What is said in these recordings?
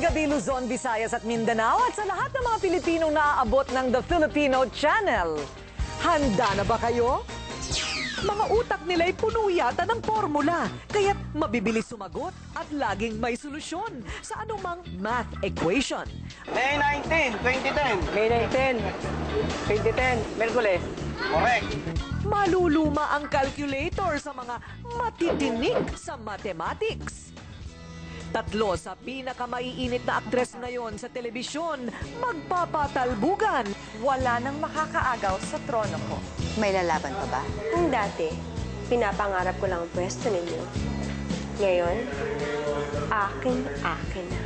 gabi Luzon, Visayas at Mindanao at sa lahat ng mga Pilipinong naaabot ng The Filipino Channel. Handa na ba kayo? Mga utak nila'y puno yata ng formula, kaya't mabibilis sumagot at laging may solusyon sa anumang math equation. May 19, 2010. May 19, 2010, Merkules. Correct. Maluluma ang calculator sa mga matitinik sa mathematics. Tatlo sa pinakamaiinit na aktres ngayon sa telebisyon, magpapatalbugan. Wala nang makakaagaw sa trono ko. May lalaban pa ba? Kung dati, pinapangarap ko lang ang pwesto ninyo. Ngayon, akin na.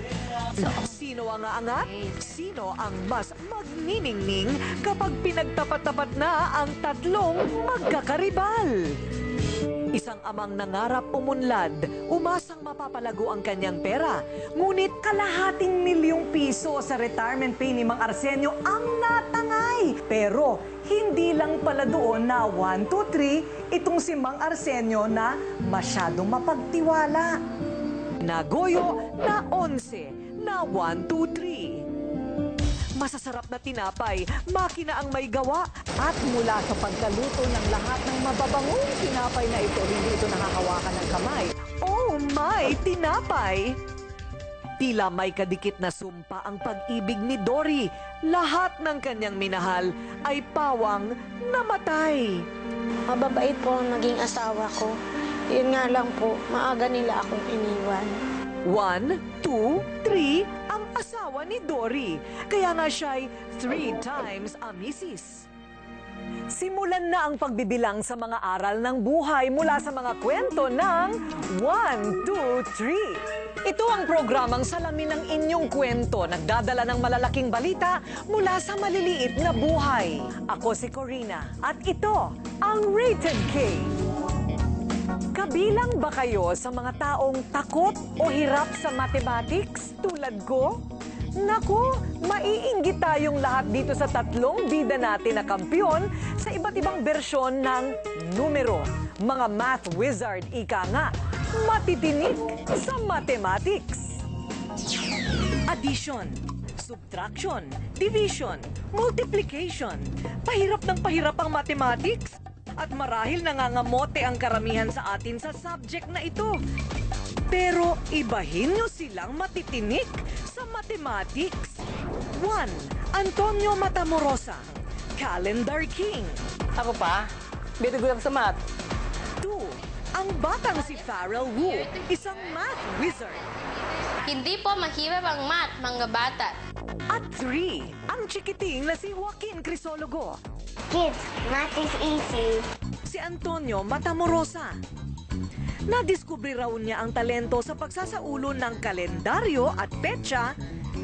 Sino ang aangat? Sino ang mas magniningning kapag pinagtapat-tapat na ang tatlong magkakaribal? Isang amang nangarap umunlad, umasang mapapalago ang kanyang pera. Ngunit kalahating milyong piso sa retirement pay ni Mang Arsenio ang natangay. Pero hindi lang pala doon na 1, 2, 3 itong si Mang Arsenio na masyadong mapagtiwala. Nagoyo na 11 na 1, 2, 3. Masasarap na tinapay, makina ang may gawa. At mula sa pagkaluto ng lahat ng mababangong tinapay na ito, hindi ito nakakawakan ng kamay. Oh my, tinapay! Tila may kadikit na sumpa ang pag-ibig ni Dory. Lahat ng kanyang minahal ay pawang namatay. Mababait po ang naging asawa ko. Yun nga lang po, maaga nila akong iniwan. 1, 2, 3 ang asawa ni Dory. Kaya nga siya'y 3 times a misis. Simulan na ang pagbibilang sa mga aral ng buhay mula sa mga kwento ng 1, 2, 3. Ito ang programang salamin ng inyong kwento, nagdadala ng malalaking balita mula sa maliliit na buhay. Ako si Corina at ito ang Rated K. Kabilang ba kayo sa mga taong takot o hirap sa mathematics tulad ko? Naku, maiinggit tayong lahat dito sa tatlong bida natin na kampiyon sa iba't ibang bersyon ng numero. Mga math wizard, ika nga, matitinik sa mathematics. Addition, subtraction, division, multiplication. Pahirap ng pahirap ang mathematics. At marahil nangangamote ang karamihan sa atin sa subject na ito. Pero ibahin nyo silang matitinik sa mathematics. 1. Antonio Matamorosa, Calendar King. Ako pa, very good ako sa math. 2. Ang batang si Farrell Wu, isang math wizard. Hindi po mahirap ang math, mga bata. At 3. Ang chikiting na si Joaquin Crisologo. Kids, math is easy. Si Antonio Matamorosa. Nadiskubre raw niya ang talento sa pagsasaulo ng kalendaryo at petsa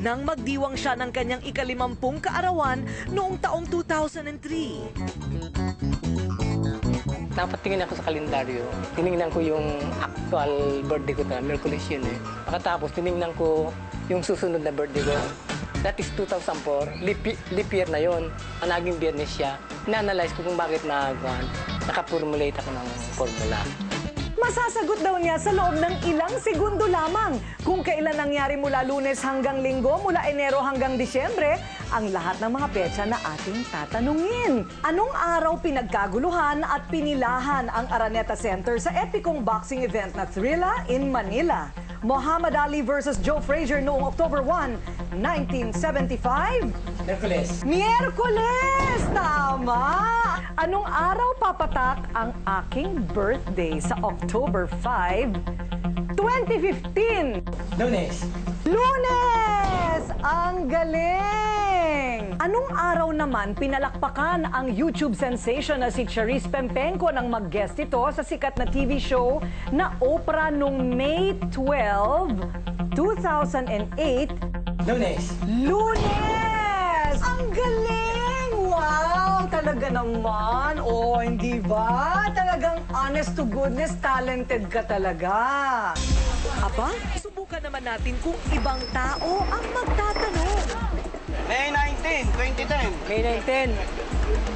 nang magdiwang siya ng kanyang ika-50 kaarawan noong taong 2003. Dapat tingin ako sa kalendaryo. Tinignan ko yung actual birthday ko na, Merkules yun eh. Pagkatapos, tinignan ko yung susunod na birthday ko. That is 2004, leap year na yon. Ang naging Biyernes siya. Na-analyze ko kung bakit nakaformulate ako ng formula. Masasagot daw niya sa loob ng ilang segundo lamang kung kailan nangyari mula Lunes hanggang Linggo, mula Enero hanggang Disyembre, ang lahat ng mga petsa na ating tatanungin. Anong araw pinagkaguluhan at pinilahan ang Araneta Center sa epikong boxing event na Thrilla in Manila? Muhammad Ali versus Joe Frazier noong October 1, 1975? Merkules. Miyerkules! Tama! Anong araw papatak ang aking birthday sa October 5, 2015? Lunes. Lunes! Ang galing! Anong araw naman pinalakpakan ang YouTube sensation na si Charisse Pempenco nang mag-guest ito sa sikat na TV show na Oprah noong May 12, 2008? Lunes. Lunes! Ang galing! Wow! Talaga naman. Oh, hindi ba? Talagang honest to goodness, talented ka talaga. Aba, subukan naman natin kung ibang tao ang magtatanong. May 19, 2010. May 19,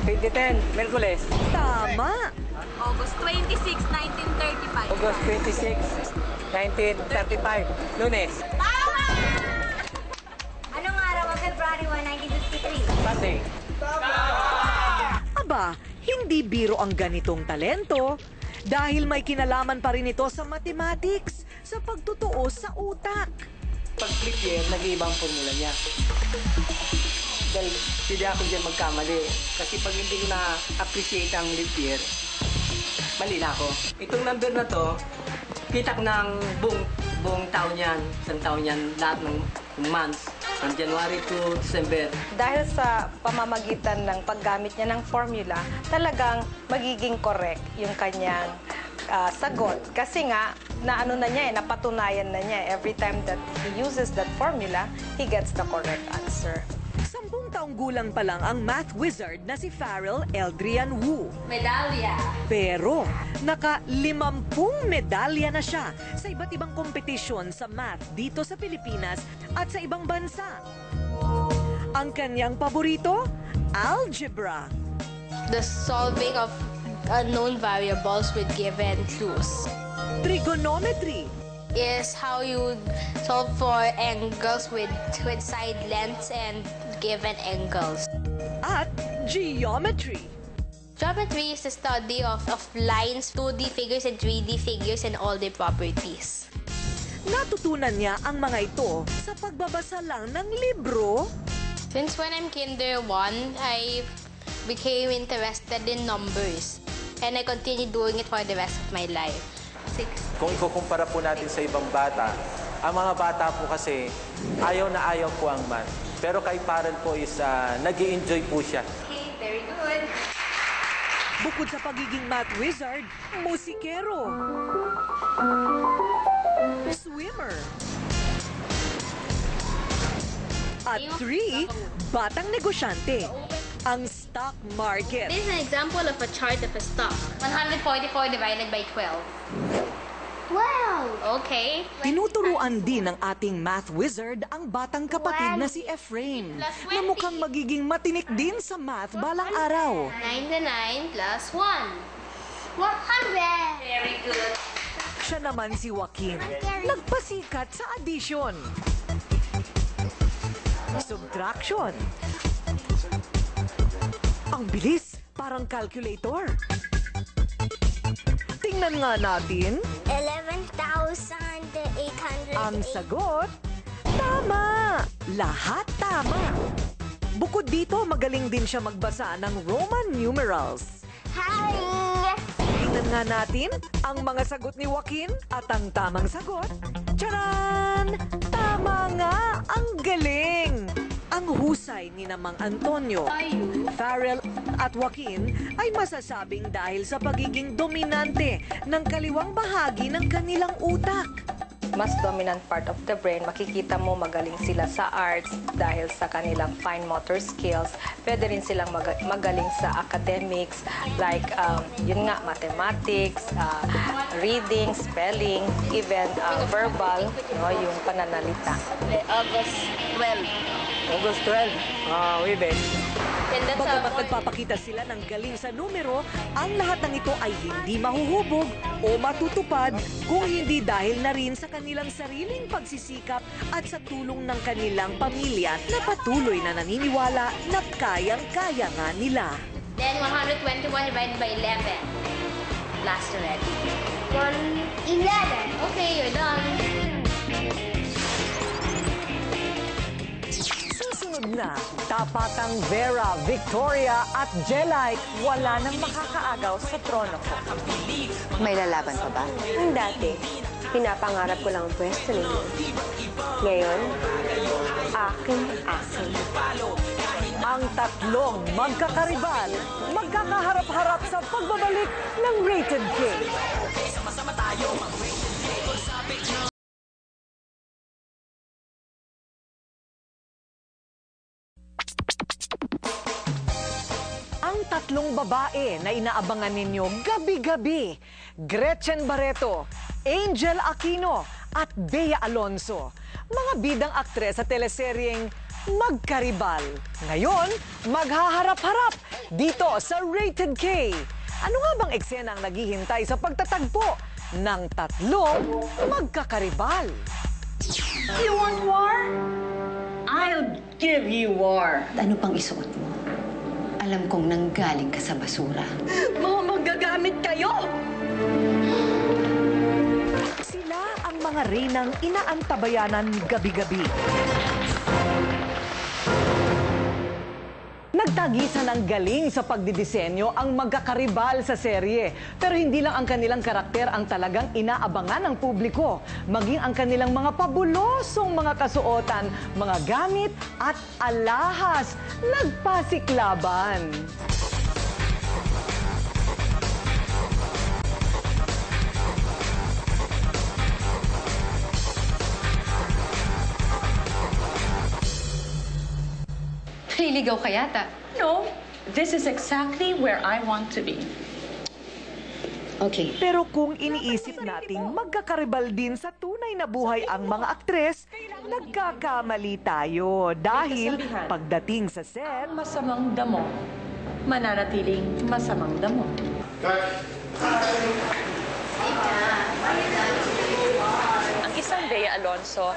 2010, Merkules. Tama! August 26, 1935. August 26, 1935, Lunes. 41, 1953. Pati. Aba, hindi biro ang ganitong talento dahil may kinalaman pa rin ito sa mathematics, sa pagtutuo sa utak. Pag flip year, nag-iibang formula niya. Dahil hindi ako dyan magkamali. Kasi pag hindi ko na-appreciate ang leap year, mali na ako. Itong number na to, kita ko ng buong taon yan. Isang taon yan, lahat ng months. From January to December. Dahil sa pamamagitan ng paggamit niya ng formula, talagang magiging correct yung kanyang sagot. Kasi nga, napatunayan na niya. Every time that he uses that formula, he gets the correct answer. 10 taong gulang pa lang ang math wizard na si Farrell Eldrian Wu. Medalya. Pero naka 50 medalya na siya sa iba't ibang kompetisyon sa math dito sa Pilipinas at sa ibang bansa. Ang kanyang paborito, algebra. The solving of unknown variables with given clues Trigonometry. is how you solve for angles with side lengths and given angles. At geometry. Geometry is the study of lines, 2D figures and 3D figures and all their properties. Natutunan niya ang mga ito sa pagbabasa lang ng libro. Since when I'm kinder 1, I became interested in numbers. And I continue doing it for the rest of my life. 6. Kung ikukumpara po natin sa ibang bata, ang mga bata po kasi ayaw na ayaw po ang math. Pero kay Farrell po is nag-i-enjoy po siya. Okay, very good. Bukod sa pagiging math wizard, musikero, swimmer, at 3, batang negosyante, ang stock market. This is an example of a chart of a stock. 144 divided by 12. Wow! Okay. Tinuturuan din ng ating math wizard ang batang kapatid na si Efrain, na mukhang magiging matinik din sa math balang araw. 99 plus 1. 100! Very good. Siya naman si Joaquin, nagpasikat sa addition, subtraction. Ang bilis, parang calculator. Tingnan nga natin. 11,800. Ang sagot, tama! Lahat tama! Bukod dito, magaling din siya magbasa ng Roman numerals. Hi! Tingnan nga natin ang mga sagot ni Joaquin at ang tamang sagot. Tcharan! Tama nga! Ang galing! Ang husay ni namang Antonio, Farrell at Joaquin ay masasabing dahil sa pagiging dominante ng kaliwang bahagi ng kanilang utak. Mas dominant part of the brain, makikita mo magaling sila sa arts dahil sa kanilang fine motor skills. Pwede rin silang magaling sa academics, like yun nga, mathematics, reading, spelling, even verbal, yung pananalita. August 12. August 12. Wibet. Bagamat nagpapakita sila ng galing sa numero, ang lahat ng ito ay hindi mahuhubog o matutupad kung hindi dahil na rin sa kanilang sariling pagsisikap at sa tulong ng kanilang pamilya na patuloy na naniniwala na kayang-kaya nga nila. Then 121 divided by 11. Last already. 111. Okay, you're done. Susunod na, tapatang Vera, Victoria at Jelike, wala nang makakaagaw sa trono ko. May lalaban pa ba? Dati, pinapangarap ko lang ang pwesto ninyo. Ngayon, akin. Ang tatlong magkakaribal, magkakaharap-harap sa pagbabalik ng Rated K. Ang tatlong babae na inaabangan ninyo gabi-gabi, Gretchen Barreto, Angel Aquino at Bea Alonso, mga bidang aktres sa teleseryeng Magkaribal. Ngayon, maghaharap-harap dito sa Rated K. Ano nga bang eksena ang naghihintay sa pagtatagpo ng tatlong magkakaribal? You want war? I I'll give you war. Ano pang isuot mo? Alam kong nanggaling ka sa basura. Mga magagamit kayo! Sila ang mga reynang inaantabayanan gabi-gabi. Nagtagisan ng galing sa pagdidisenyo ang magkakaribal sa serye. Pero hindi lang ang kanilang karakter ang talagang inaabangan ng publiko. Maging ang kanilang mga pabulosong mga kasuotan, mga gamit at alahas. Nagpasiklaban. Naliligaw ka yata. No, this is exactly where I want to be. Okay. Pero kung iniisip nating magkakaribal din sa tunay na buhay ang mga aktres, nagkakamali tayo. Dahil pagdating sa set, Masamang damo, mananatiling masamang damo. Ang isang Bea Alonso,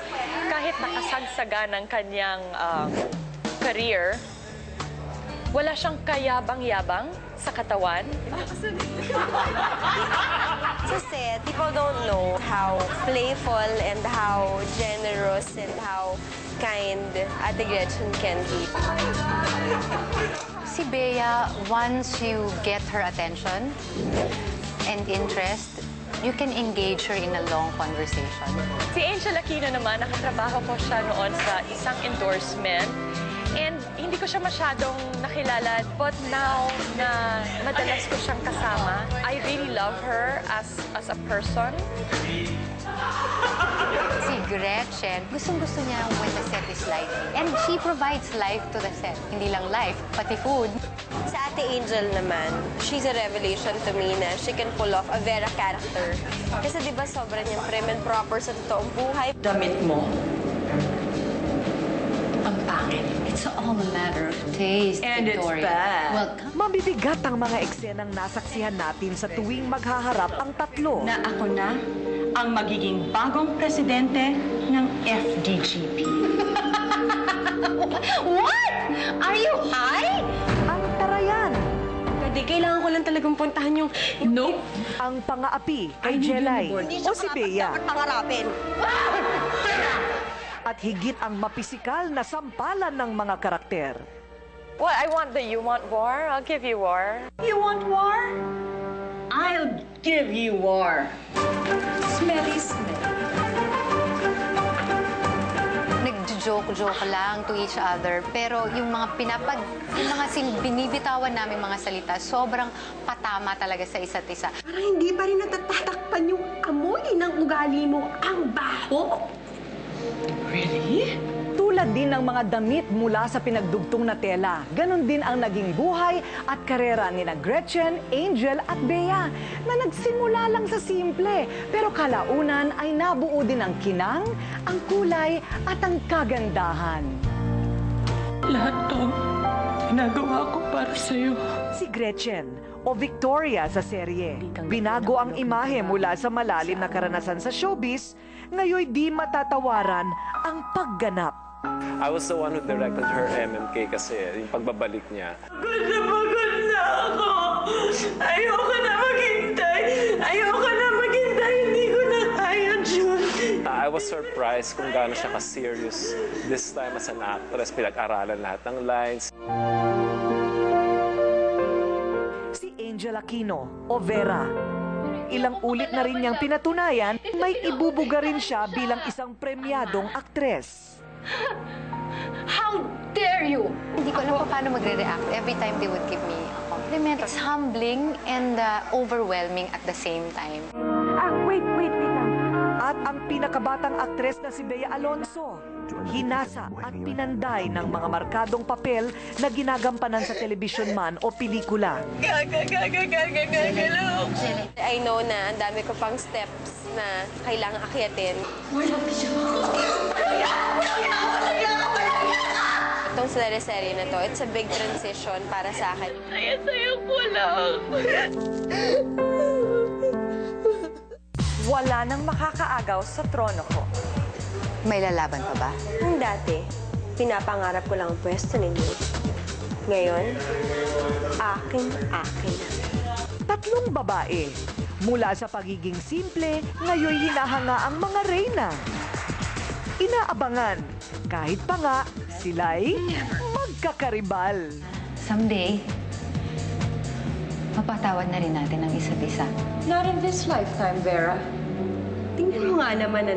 kahit nakasagsaga ng kanyang career, wala siyang kayabang-yabang sa katawan. Sa set, people don't know how playful and how generous and how kind Ate Gretchen can be. Si Bea, once you get her attention and interest, you can engage her in a long conversation. Si Angel Aquino naman, nakatrabaho ko siya noon sa isang endorsement. And hindi ko siya masyadong nakilala. But now na madalas ko siyang kasama, I really love her as a person. Si Gretchen, gustong-gusto niya when the set is lively. And she provides life to the set. Hindi lang life, pati food. Sa Ate Angel naman, she's a revelation to me na she can pull off a Vera character. Kasi di ba sobrang niyang prim and proper sa totoong buhay. Damit mo, ang pangit. It's all a matter of taste, And it's Victoria. bad. Welcome. mabibigat ang mga eksenang nasaksihan natin sa tuwing maghaharap ang tatlo. Na ako na ang magiging bagong presidente ng FDGP. What? Are you high? Ang tarayan, Pwede, kailangan ko lang talagang puntahan yung... No. ang pang-aapi kay Jelay o si Bea. Dapat pangarapin. At higit ang mapisikal na sampalan ng mga karakter. Well, I want the you want war. I'll give you war. You want war? I'll give you war. Smelly, smelly. Nagjo-joke lang to each other. Pero yung mga binibitawan namin mga salita, sobrang patama talaga sa isa't isa. Parang hindi pa rin natatatakpan yung amoy ng ugali mo. Ang baho! Really? Tulad din ng mga damit mula sa pinagdugtong na tela. Ganon din ang naging buhay at karera ni na Gretchen, Angel at Bea na nagsimula lang sa simple. Pero kalaunan ay nabuo din ang kinang, ang kulay at ang kagandahan. Lahat to, ginagawa ko para sa'yo. Si Gretchen o Victoria sa serye. Binago ang imahe mula sa malalim na karanasan sa showbiz, ngayon di matatawaran ang pagganap. I was the one who directed her MMK kasi yung pagbabalik niya. Pagod na ako. Ayoko na maghintay. Ayoko na maghintay. Hindi ko na kaya, Jun. I was surprised kung gaano siya ka-serious this time as an actress. Pinag-aralan lahat ng lines. Si Angel Aquino o Vera. Ilang ulit na rin niyang pinatunayan, may ibubuga rin siya bilang isang premyadong aktres. How dare you? Hindi ko alam pa paano magre-react every time they would give me a compliment. It's humbling and overwhelming at the same time. Wait lang. At ang pinakabatang aktres na si Bea Alonso, hinasa at pinanday ng mga markadong papel na ginagampanan sa telebisyon man o pelikula. I know na ang dami ko pang steps na kailangan akyatin. Itong serye na to, it's a big transition para sa akin. Saya-saya ko lang. Wala nang makakaagaw sa trono ko. May lalaban pa ba? Nung dati, Pinapangarap ko lang ang pwesto ninyo. Ngayon, akin. Tatlong babae. Mula sa pagiging simple, ngayon hinahanga ang mga reyna. Inaabangan, kahit pa nga sila'y magkakaribal. Someday, mapatawad na rin natin ang isa't isa. Not in this lifetime, Vera. Tingnan mo nga naman,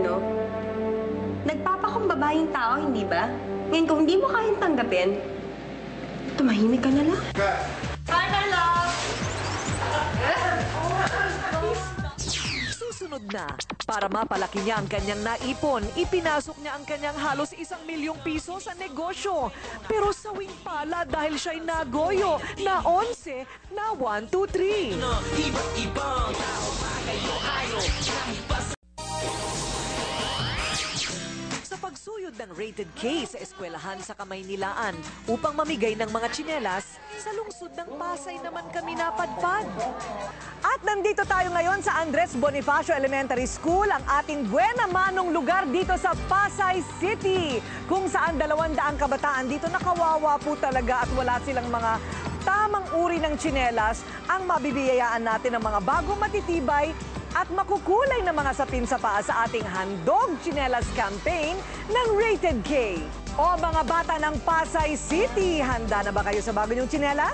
Nagpapakumbaba yung tao, hindi ba? Ngayon, kung hindi mo kayang tanggapin, tumahimik ka na lang. Susunod na, para mapalaki niya ang kanyang naipon, ipinasok niya ang kanyang halos 1 milyong piso sa negosyo. Pero sawing pala dahil siya'y nagoyo na 11 na 1, 2, 3. Sa pagsuyod ng rated K sa eskwelahan sa Kamaynilaan upang mamigay ng mga tsinelas, sa lungsod ng Pasay naman kami napadpad. At nandito tayo ngayon sa Andres Bonifacio Elementary School, ang ating buena manong lugar dito sa Pasay City, kung saan 200 kabataan dito nakawawa po talaga at wala silang mga tamang uri ng tsinelas. Ang mabibiyayaan natin ng mga bagong matitibay at makukulay na mga sapin sa paa sa ating Handog Tsinelas Campaign ng Rated K. O mga bata ng Pasay City, handa na ba kayo sa bago niyong tsinelas?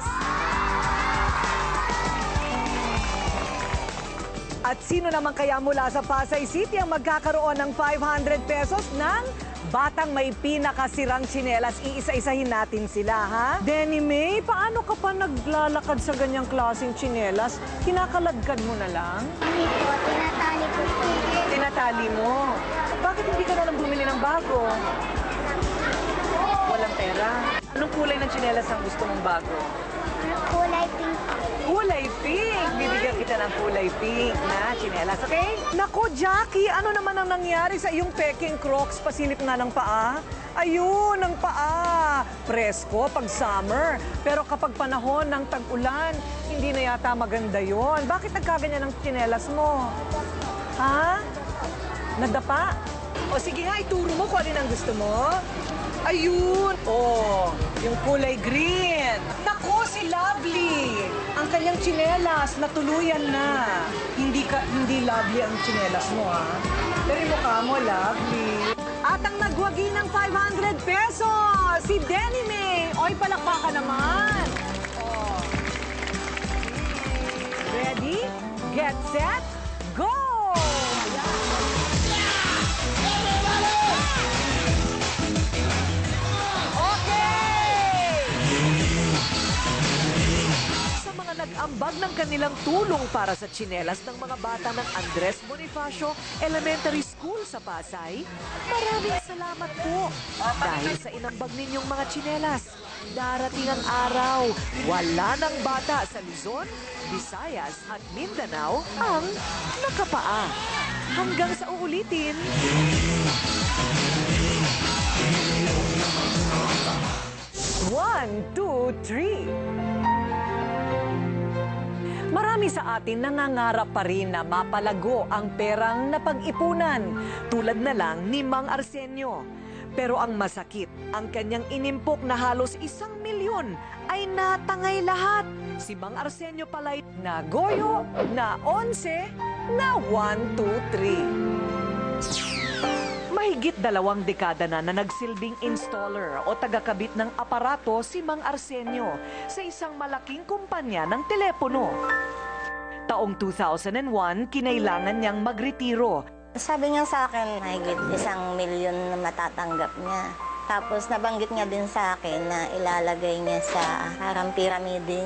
At sino naman kaya mula sa Pasay City ang magkakaroon ng 500 pesos ng batang may pinakasirang tsinelas? Iisa-isahin natin sila, ha? Denny May, paano ka pa naglalakad sa ganyang klaseng tsinelas? Kinakalagkad mo na lang? Hindi po, tinatali ko po. Tinatali mo? Bakit hindi ka na lang bumili ng bago? Walang pera. Anong kulay ng tsinelas ang gusto mong bago? Kulay pink. Kulay pink! Bibigyan kita ng kulay pink na tsinelas, okay? Nako, Jackie, ano naman ang nangyari sa iyong peking Crocs? Pasilip nga ng paa. Ayun, ang paa. Presko pag summer. Pero kapag panahon ng tag-ulan, hindi na yata maganda yon. Bakit nagkaganyan ang tsinelas mo? Ha? Nadapa? O sige nga, ituro mo kung alin ang gusto mo. Ayun! Oh, yung kulay green. Naku, si Lovely! Ang kanyang tsinelas, natuluyan na. Hindi lovely ang tsinelas mo, ha? Pero yung mukha mo, lovely. At ang nagwagi ng 500 pesos, si Denny May. Oy, palakpakan naman. Oh. Ready? Get set? Go! Nag-ambag ng kanilang tulong para sa tsinelas ng mga bata ng Andres Bonifacio Elementary School sa Pasay. Maraming salamat po dahil sa inambag ninyong mga tsinelas. Darating ang araw, wala ng bata sa Luzon, Visayas at Mindanao ang nakapaa. Hanggang sa uulitin. 1, 2, 3. Marami sa atin nangangarap pa rin na mapalago ang perang napag-ipunan, tulad na lang ni Mang Arsenio. Pero ang masakit, ang kanyang inimpok na halos 1 milyon ay natangay lahat. Si Mang Arsenio pala'y nagoyo na 11 na 1, 2, 3. Mahigit 2 dekada na nagsilbing installer o tagakabit ng aparato si Mang Arsenio sa isang malaking kumpanya ng telepono. Taong 2001, kinailangan niyang magretiro. Sabi niya sa akin, mahigit 1 milyon na matatanggap niya. Tapos nabanggit niya din sa akin na ilalagay niya sa parang pyramiding.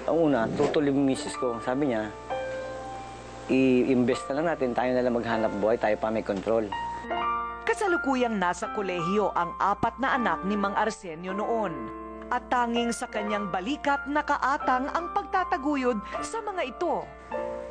Ang una, tutuloy yung misis ko. Sabi niya, i-invest na lang natin, tayo na lang maghanap buhay, tayo pa may control. Kasalukuyang nasa kolehiyo ang 4 na anak ni Mang Arsenio noon. At tanging sa kanyang balikat nakaatang ang pagtataguyod sa mga ito.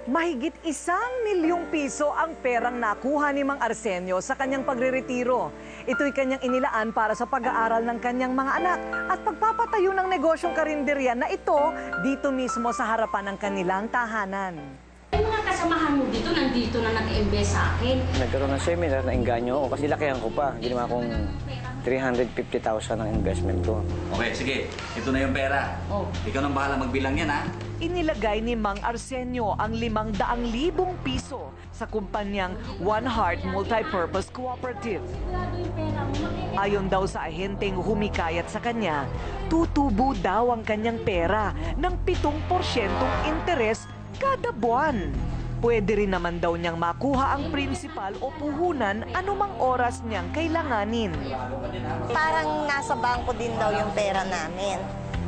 Mahigit 1 milyong piso ang perang nakuha ni Mang Arsenio sa kanyang pagreretiro. Ito'y kanyang inilaan para sa pag-aaral ng kanyang mga anak at pagpapatayo ng negosyong karinderya na ito dito mismo sa harapan ng kanilang tahanan. Yung mga kasamahan mo dito, nandito na nag-invest sa akin. Nagkaroon ng seminar na engganyo ako kasi lakihan ko pa. Ginawa kong 350,000 ang investment ko. Okay, sige. Ito na yung pera. Ikaw nang bahala magbilang yan, ha? Inilagay ni Mang Arsenio ang 500,000 piso sa kumpanyang One Heart Multipurpose Cooperative. Ayon daw sa ahenteng humikayat sa kanya, tutubo daw ang kanyang pera ng 7% interes kada buwan. Pwede rin naman daw niyang makuha ang principal o puhunan anumang oras niyang kailanganin. Parang nasa bangko din daw yung pera namin.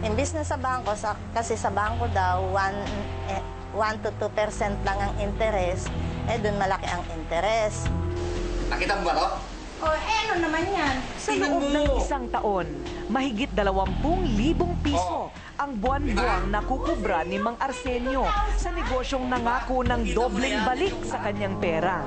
Imbis na sa bangko, kasi sa bangko daw, 1 to 2% lang ang interest, dun malaki ang interest. Nakita mo ba to? Ano naman yan? Sa loob ng isang taon, mahigit 20,000 piso ang buwan-buwang nakukubra ni Mang Arsenio sa negosyong nangako ng dobleng balik sa kanyang pera.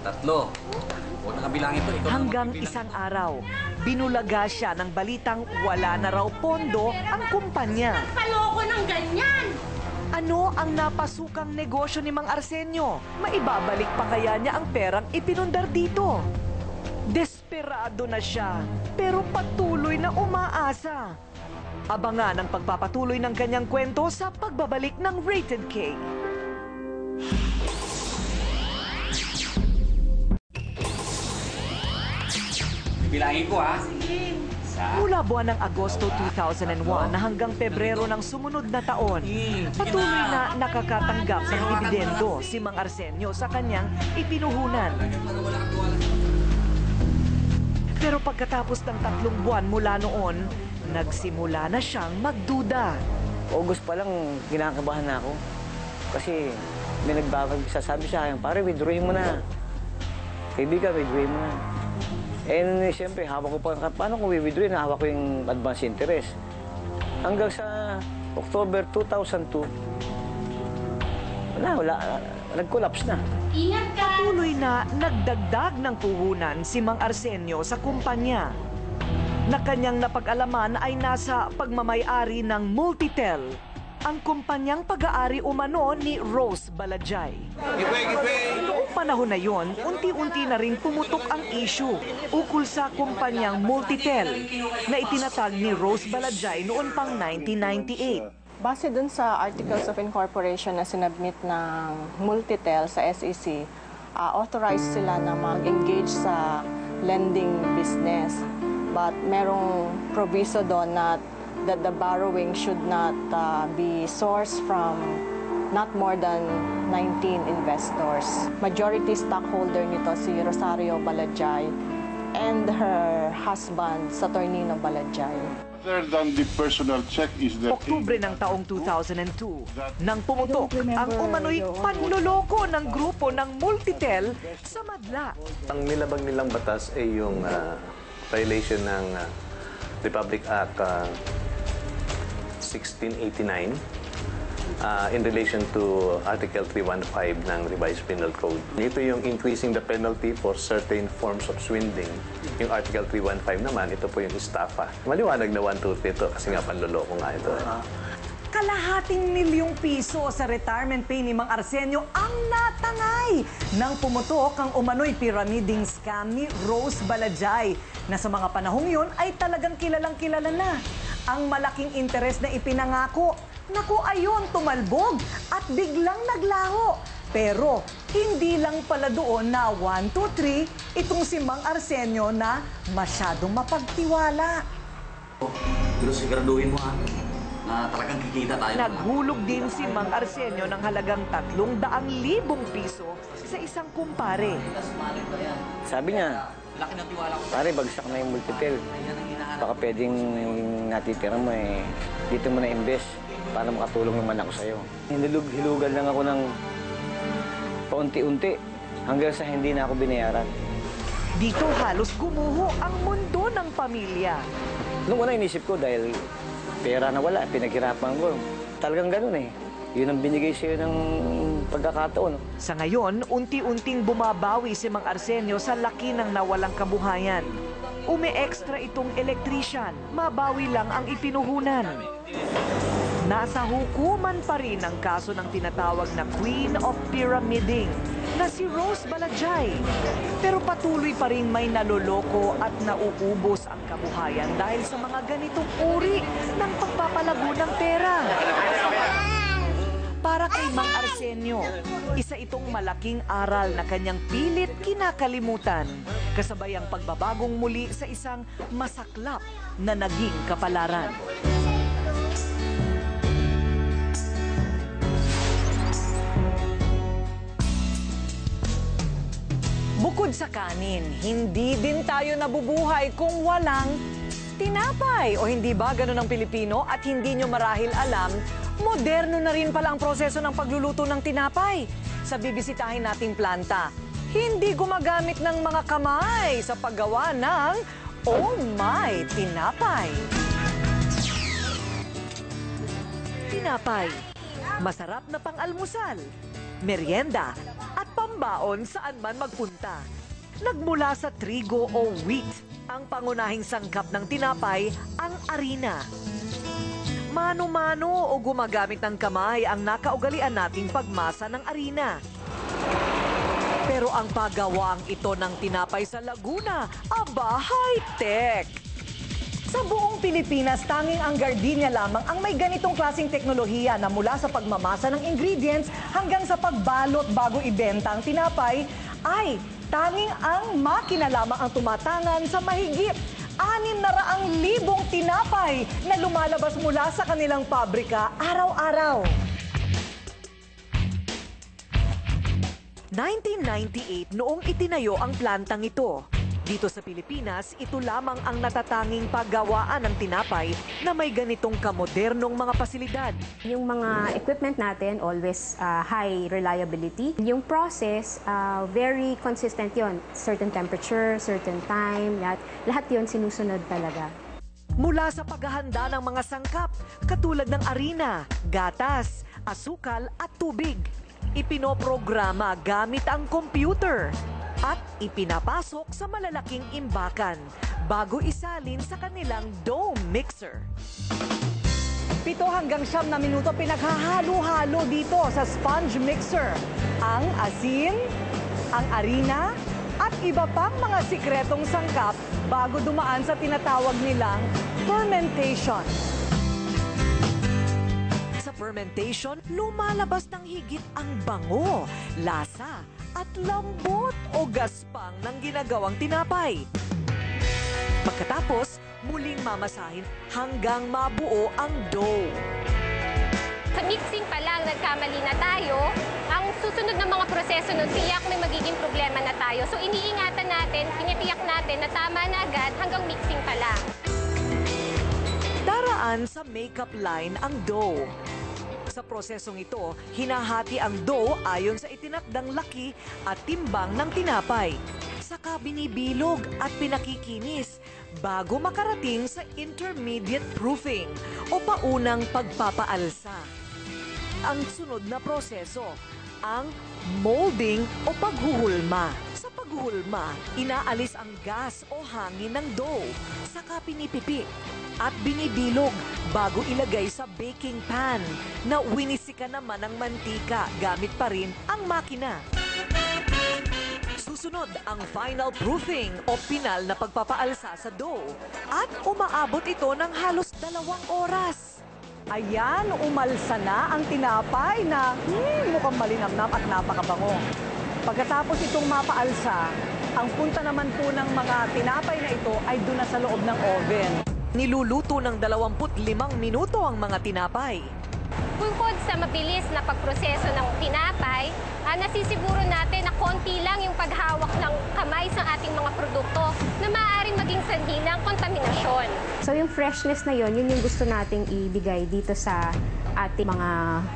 2, 3. Huwag na kabilangin to. Hanggang isang araw, binulaga siya ng balitang wala na raw pondo ang kumpanya. Paloko ng ganyan! Ano ang napasukang negosyo ni Mang Arsenio? Maibabalik pa kaya niya ang perang ipinundar dito? Desperado na siya, pero patuloy na umaasa. Abangan ang pagpapatuloy ng kanyang kwento sa pagbabalik ng Rated K. Bilangin ko, ha? Mula buwan ng Agosto 2001 hanggang Pebrero ng sumunod na taon, patuloy na nakakatanggap ng dividendo si Mang Arsenio sa kanyang ipinuhunan. Pero pagkatapos ng 3 buwan mula noon, nagsimula na siyang magduda. August pa lang, kinakabahan na ako. Kasi may sabi sa akin, pare, withdrawin mo na. Kaibigan, withdrawin mo na. Siyempre, hawak ko pa, paano kung withdrawin? Hawak ko yung advance interest. Hanggang sa October 2002, wala, nag-collapse na. Ingat ka! Patuloy na nagdagdag ng puhunan si Mang Arsenio sa kumpanya. Na kanyang napag-alaman ay nasa pagmamay-ari ng Multitel, ang kumpanyang pag-aari umano ni Rose Balajay. Noong panahon na yon, unti-unti na rin pumutok ang issue ukol sa kumpanyang Multitel na itinatag ni Rose Balajay noon pang 1998. Base dun sa Articles of Incorporation na sinabmit ng Multitel sa SEC, authorized sila na mag-engage sa lending business. But merong proviso doon that the borrowing should not be sourced from not more than 19 investors. Majority stockholder nito si Rosario Balajay and her husband, Saturnino Balajay. Other than the personal check is the Oktubre ng taong 2002, nang pumutok ang umano'y panloloko ng grupo ng Multitel sa Madla. Ang nilabag nilang batas ay yung violation ng Republic Act 1689 in relation to Article 315 ng Revised Penal Code. Ito yung increasing the penalty for certain forms of swindling. Yung Article 315 naman, ito po yung estafa. Maliwanag na 1, 2, 3 ito kasi nga panloloko nga ito. Kalahating milyong piso sa retirement pay ni Mang Arsenio ang natangay nang pumutok ang umano'y pyramiding scam ni Rose Balajay na sa mga panahong yun ay talagang kilalang-kilala na. Ang malaking interes na ipinangako, naku ayun, tumalbog at biglang naglaho. Pero hindi lang pala doon na 1, 2, 3 itong si Mang Arsenio na masyadong mapagtiwala. Pero siguraduhin mo, ha? Na talagang kikita tayo. Naghulog din si Mang Arsenio ng halagang 300,000 piso sa isang kumpare. Sabi niya, pare, bagsak na yung Multitel. Baka pwedeng natitira mo dito mo na invest para makatulong naman ako sa'yo. Hilugan lang ako ng paunti-unti hanggang sa hindi na ako binayaran. Dito halos gumuho ang mundo ng pamilya. Noong una inisip ko dahil pera na wala, pinaghirapan ko. Talagang ganun Yun ang binigay sa'yo ng pagkakataon. Sa ngayon, unti-unting bumabawi si Mang Arsenio sa laki ng nawalang kabuhayan. Umi-extra itong electrician, mabawi lang ang ipinuhunan. Nasa hukuman pa rin ang kaso ng tinatawag na Queen of Pyramiding na si Rose Balajay. Pero patuloy pa ring may naloloko at nauubos ang kabuhayan dahil sa mga ganitong uri ng pagpapalago ng pera. Para kay Mang Arsenio, isa itong malaking aral na kanyang pilit kinakalimutan, kasabay ang pagbabagong muli sa isang masaklap na naging kapalaran. Bukod sa kanin, hindi din tayo nabubuhay kung walang tinapay. O hindi ba ganun ang Pilipino at hindi nyo marahil alam, moderno na rin pala ang proseso ng pagluluto ng tinapay. Sa bibisitahin nating planta, hindi gumagamit ng mga kamay sa paggawa ng Oh My Tinapay. Tinapay, masarap na pang-almusal, merienda, at pambaon saan man magpunta. Nagmula sa trigo o wheat, ang pangunahing sangkap ng tinapay, ang harina. Mano-mano o gumagamit ng kamay ang nakaugalian nating pagmasa ng harina. Pero ang paggawaang ito ng tinapay sa Laguna, aba, high-tech! Sa buong Pilipinas, tanging ang Gardenia lamang ang may ganitong klaseng teknolohiya na mula sa pagmamasa ng ingredients hanggang sa pagbalot bago ibenta ang tinapay, ay tanging ang makina lamang ang tumatangan sa mahigit 600,000 tinapay na lumalabas mula sa kanilang pabrika araw-araw. 1998 noong itinayo ang plantang ito. Dito sa Pilipinas, ito lamang ang natatanging paggawaan ng tinapay na may ganitong kamodernong mga pasilidad. Yung mga equipment natin, always high reliability. Yung process, very consistent yon. Certain temperature, certain time, lahat yon sinusunod talaga. Mula sa paghahanda ng mga sangkap, katulad ng harina, gatas, asukal at tubig, ipinoprograma gamit ang computer at ipinapasok sa malalaking imbakan bago isalin sa kanilang dough mixer. 7 hanggang 9 na minuto pinaghahalo-halo dito sa sponge mixer ang asin, ang harina at iba pang mga sikretong sangkap bago dumaan sa tinatawag nilang fermentation. Sa fermentation, lumalabas ng higit ang bango, lasa, at lambot o gaspang ng ginagawang tinapay. Pagkatapos, muling mamasahin hanggang mabuo ang dough. Sa mixing pa lang, nagkamali na tayo. Ang susunod na mga proseso nun, tiyak may magiging problema na tayo. So iniingatan natin, tinitiyak natin na tama na agad hanggang mixing pa lang. Daraan sa makeup line ang dough. Sa prosesong ito, hinahati ang dough ayon sa itinakdang laki at timbang ng tinapay. Saka binibilog at pinakikinis bago makarating sa intermediate proofing o paunang pagpapaalsa. Ang sunod na proseso, ang molding o paghuhulma. Sa paghuhulma, inaalis ang gas o hangin ng dough, saka pinipipi at binibilog bago ilagay sa baking pan na winisika naman ng mantika gamit pa rin ang makina. Susunod ang final proofing o pinal na pagpapaalsa sa dough at umaabot ito ng halos 2 oras. Ayan, umalsa na ang tinapay na mukhang malinamnam at napakabango. Pagkatapos itong mapaalsa, ang punta naman po ng mga tinapay na ito ay doon na sa loob ng oven. Niluluto ng 25 minuto ang mga tinapay. Bukod sa mabilis na pagproseso ng tinapay, nasisiguro natin na konti lang yung paghawak ng kamay sa ating mga produkto na maaaring maging sanhi ng kontaminasyon. So yung freshness na yun yung gusto nating ibigay dito sa ating mga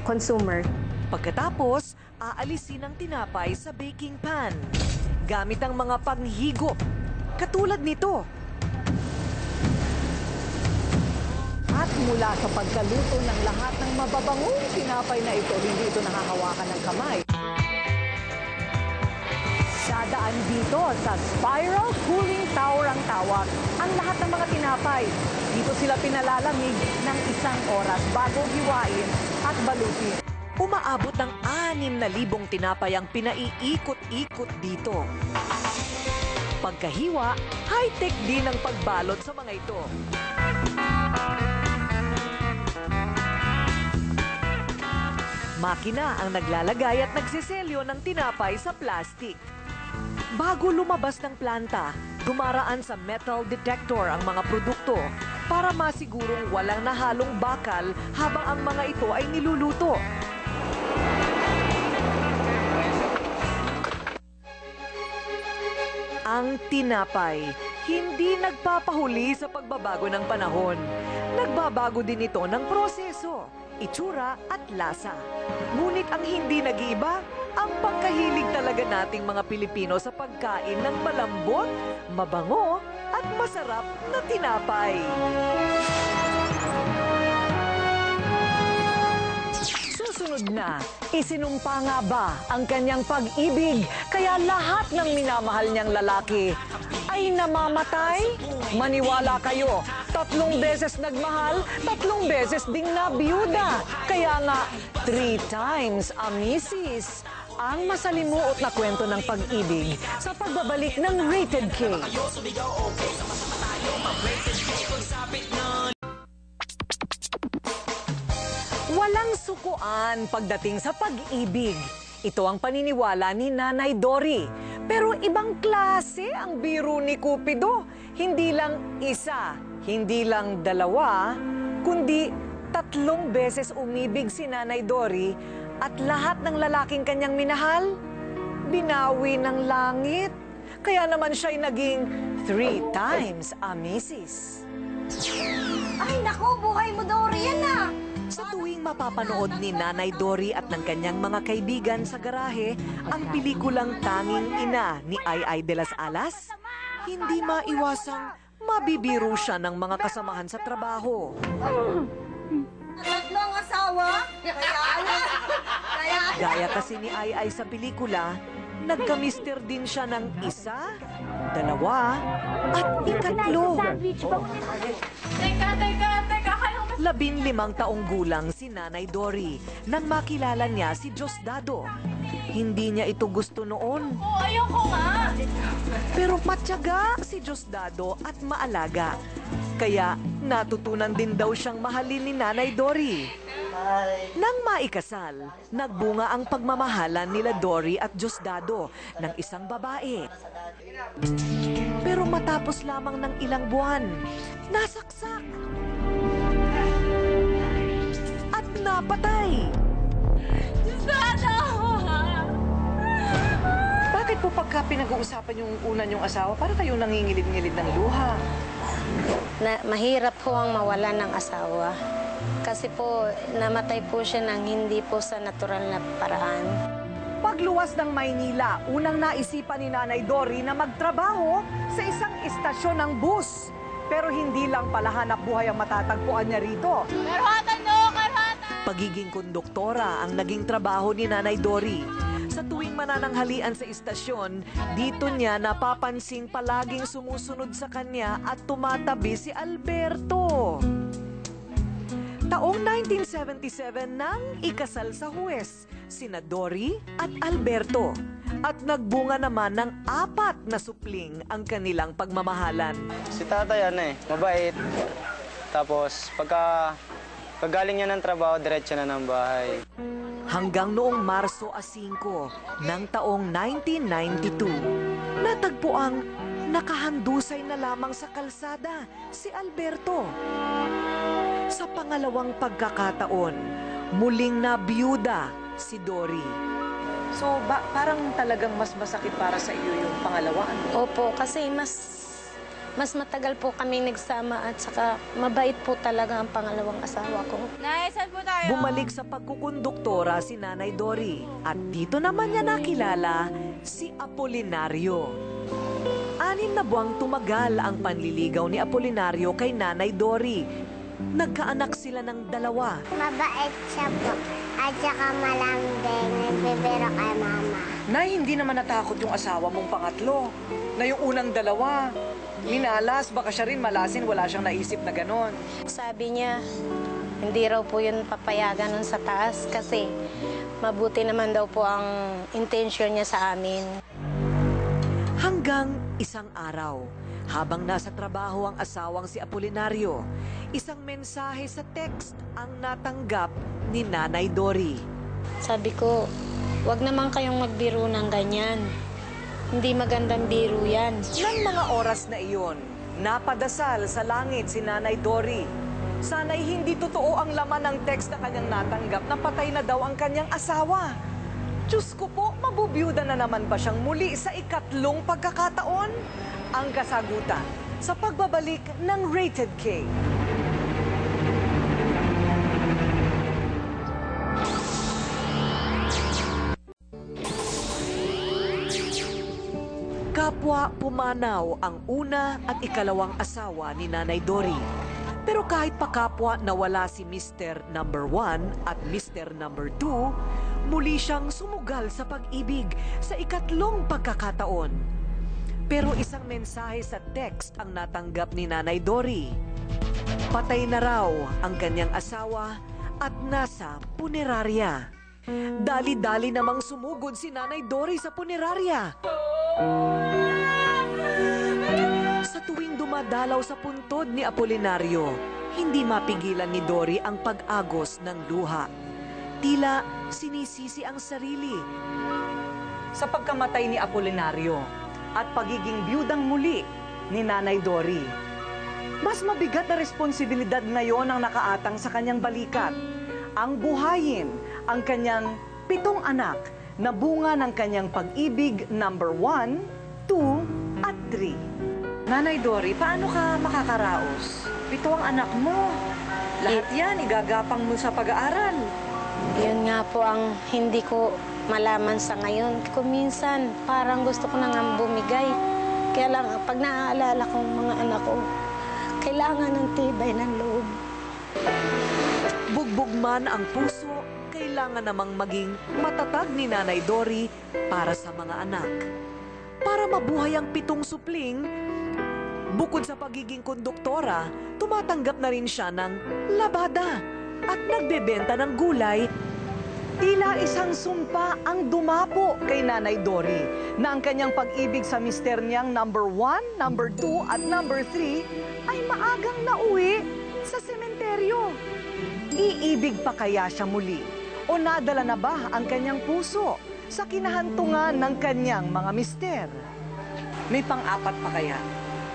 consumer. Pagkatapos, aalisin ang tinapay sa baking pan gamit ang mga panghigop katulad nito. At mula sa pagkaluto ng lahat ng mababangong tinapay na ito, hindi ito nakahawakan ng kamay. Dadaan dito sa spiral cooling tower ang tawag ang lahat ng mga tinapay. Dito sila pinalalamig ng 1 oras bago hiwain at balutin. Umaabot ng 6,000 tinapay ang pinaiikot-ikot dito. Pagkahiwa, high-tech din ang pagbalot sa mga ito. Makina ang naglalagay at nagsiselyo ng tinapay sa plastic. Bago lumabas ng planta, dumaraan sa metal detector ang mga produkto para masigurong walang nahalong bakal habang ang mga ito ay niluluto. Ang tinapay, hindi nagpapahuli sa pagbabago ng panahon. Nagbabago din ito ng proseso, itsura at lasa. Ngunit ang hindi nag-iiba, ang pagkahilig talaga nating mga Pilipino sa pagkain ng malambot, mabango at masarap na tinapay. Susunod na, isinumpa nga ba ang kanyang pag-ibig kaya lahat ng minamahal niyang lalaki ay namamatay? Maniwala kayo, 3 beses nagmahal, 3 beses ding nabiyuda. Kaya nga, 3 times a misis. Ang masalimuot na kwento ng pag-ibig sa pagbabalik ng Rated K. Walang sukuan pagdating sa pag-ibig. Ito ang paniniwala ni Nanay Dory. Pero ibang klase ang biro ni Cupido. Hindi lang isa, hindi lang 2, kundi 3 beses umibig si Nanay Dory at lahat ng lalaking kanyang minahal, binawi ng langit. Kaya naman siya'y naging 3 times a misis. Ay, naku, buhay mo, Dory, yan na! Sa tuwing mapapanood ni Nanay Dory at ng kanyang mga kaibigan sa garahe ang pelikulang Tanging Ina ni Ay de las Alas, hindi maiwasang mabibiro siya ng mga kasamahan sa trabaho. 3 asawa? Gaya kasi ni Ay sa pelikula, nagka-mister din siya ng 1, 2, at 3. Teka, kayo 15 taong gulang si Nanay Dory nang makilala niya si Diosdado. Hindi niya ito gusto noon. Oh, ayoko nga! Pero matyaga si Diosdado at maalaga. Kaya natutunan din daw siyang mahalin ni Nanay Dory. Nang maikasal, nagbunga ang pagmamahalan nila Dory at Diosdado ng isang babae. Pero matapos lamang ng ilang buwan, nasaksak at napatay. Diosdado! Bakit po pagka pinag-uusapan yung una niyong asawa, para kayong nangingilid-ngilid ng luha? Mahirap po ang mawala ng asawa. Kasi po, namatay po siya ng hindi po sa natural na paraan. Pagluwas ng Maynila, unang naisipan ni Nanay Dory na magtrabaho sa isang istasyon ng bus. Pero hindi lang pala hanap buhay ang matatagpuan niya rito. Karhatan no! Karhatan! Pagiging konduktora ang naging trabaho ni Nanay Dory. Sa tuwing manananghalian sa istasyon, dito niya napapansing palaging sumusunod sa kanya at tumatabi si Alberto. Taong 1977 nang ikasal sa huwes, sina Dory at Alberto. At nagbunga naman ng 4 na supling ang kanilang pagmamahalan. Si tatay mabait. Tapos paggaling niya ng trabaho, diretso na ng bahay. Hanggang noong Marso 5 ng taong 1992, natagpuang nakahandusay na lamang sa kalsada si Alberto. Sa pangalawang pagkakataon, muling nabiyuda si Dory. So, parang talagang mas masakit para sa iyo yung pangalawa? Opo, kasi mas matagal po kami nagsama at saka mabait po talaga ang pangalawang asawa ko. Naisan po tayo! Bumalik sa pagkukonduktora si Nanay Dory at dito naman niya nakilala si Apolinario. 6 na buwang tumagal ang panliligaw ni Apolinario kay Nanay Dory. Nagkaanak sila ng 2. Mabait siya po. At saka malambing. Nagbibiro kay mama. Nay, hindi naman natakot yung asawa mong pangatlo. Na yung unang 2, minalas, baka siya rin malasin, wala siyang naisip na ganon. Sabi niya, Hindi raw po yun papayagan nun sa taas kasi mabuti naman daw po ang intention niya sa amin. Hanggang isang araw, habang nasa trabaho ang asawang si Apolinario, isang mensahe sa text ang natanggap ni Nanay Dory. Sabi ko, wag naman kayong magbiro ng ganyan. Hindi magandang biro yan. Nang mga oras na iyon, napadasal sa langit si Nanay Dory. Sana'y hindi totoo ang laman ng text na kanyang natanggap na patay na daw ang kanyang asawa. Diyos ko po, mabubiyuda na naman ba siyang muli sa ikatlong pagkakataon? Ang kasagutan sa pagbabalik ng Rated K. Kapwa pumanaw ang una at ikalawang asawa ni Nanay Dory. Pero kahit pa kapwa nawala si Mr. Number 1 at Mr. Number 2, muli siyang sumugal sa pag-ibig sa ikatlong pagkakataon. Pero isang mensahe sa text ang natanggap ni Nanay Dory. Patay na raw ang kanyang asawa at nasa punerarya. Dali-dali namang sumugod si Nanay Dory sa punerarya. Sa tuwing dumadalaw sa puntod ni Apolinario, hindi mapigilan ni Dory ang pag-agos ng luha. Tila sinisisi ang sarili. Sa pagkamatay ni Apolinario at pagiging biyudang muli ni Nanay Dory, mas mabigat na responsibilidad ngayon ang nakaatang sa kanyang balikat. Ang buhayin ang kanyang 7 anak na bunga ng kanyang pag-ibig number 1, 2, at 3. Nanay Dory, paano ka makakaraos? 7 ang anak mo. Lahat yan, igagapang mo sa pag-aaral. Yun nga po ang hindi ko malaman sa ngayon. Kung minsan, parang gusto ko na nga bumigay. Kaya lang, pag naaalala ko mga anak ko, kailangan ng tibay ng loob. Bugbog man ang puso, kailangan namang maging matatag ni Nanay Dory para sa mga anak. Para mabuhay ang 7 supling, bukod sa pagiging konduktora, tumatanggap na rin siya ng labada at nagbebenta ng gulay. Tila isang sumpa ang dumapo kay Nanay Dory na ang kanyang pag-ibig sa mister niyang number 1, number 2 at number 3 ay maagang nauwi sa sementeryo. Iibig pa kaya siya muli? O nadala na ba ang kanyang puso sa kinahantungan ng kanyang mga mister? May pang-apat pa kaya?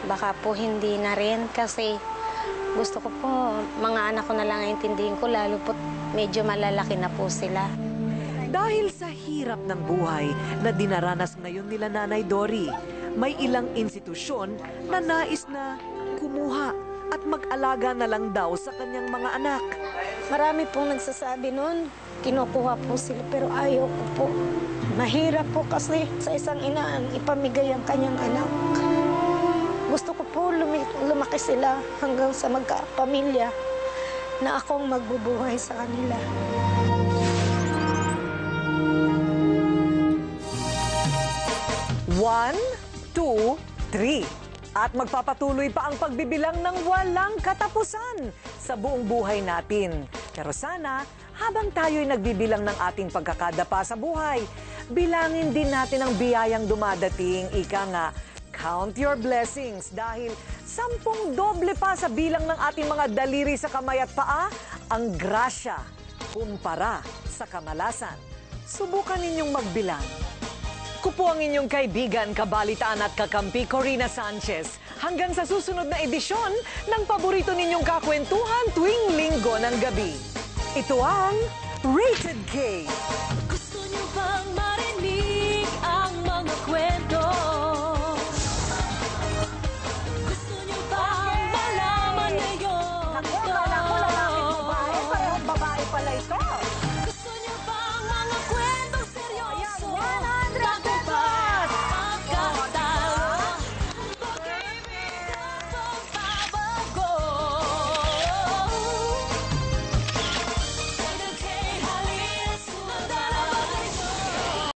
Baka po hindi na rin kasi gusto ko po mga anak ko na lang intindihin ko lalo po medyo malalaki na po sila. Dahil sa hirap ng buhay na dinaranas ngayon nila Nanay Dory, may ilang institusyon na nais na kumuha at mag-alaga na lang daw sa kanyang mga anak. Marami pong nagsasabi noon, kinukuha po sila pero ayaw ko po. Mahirap po kasi sa isang ina ang ipamigay ang kanyang anak. Gusto ko po lumaki sila hanggang sa magkapamilya na akong magbubuhay sa kanila. One, 2, 3. At magpapatuloy pa ang pagbibilang ng walang katapusan sa buong buhay natin. Pero sana, habang tayo'y nagbibilang ng ating pagkakadapa sa buhay, bilangin din natin ang biyayang dumadating. Ika nga, count your blessings dahil 10 doble pa sa bilang ng ating mga daliri sa kamay at paa ang grasya kumpara sa kamalasan. Subukan ninyong magbilang. Kupo ang inyong kaibigan, kabalitaan at kakampi Corina Sanchez. Hanggang sa susunod na edisyon ng paborito ninyong kakwentuhan tuwing linggo ng gabi. Ito ang Rated K.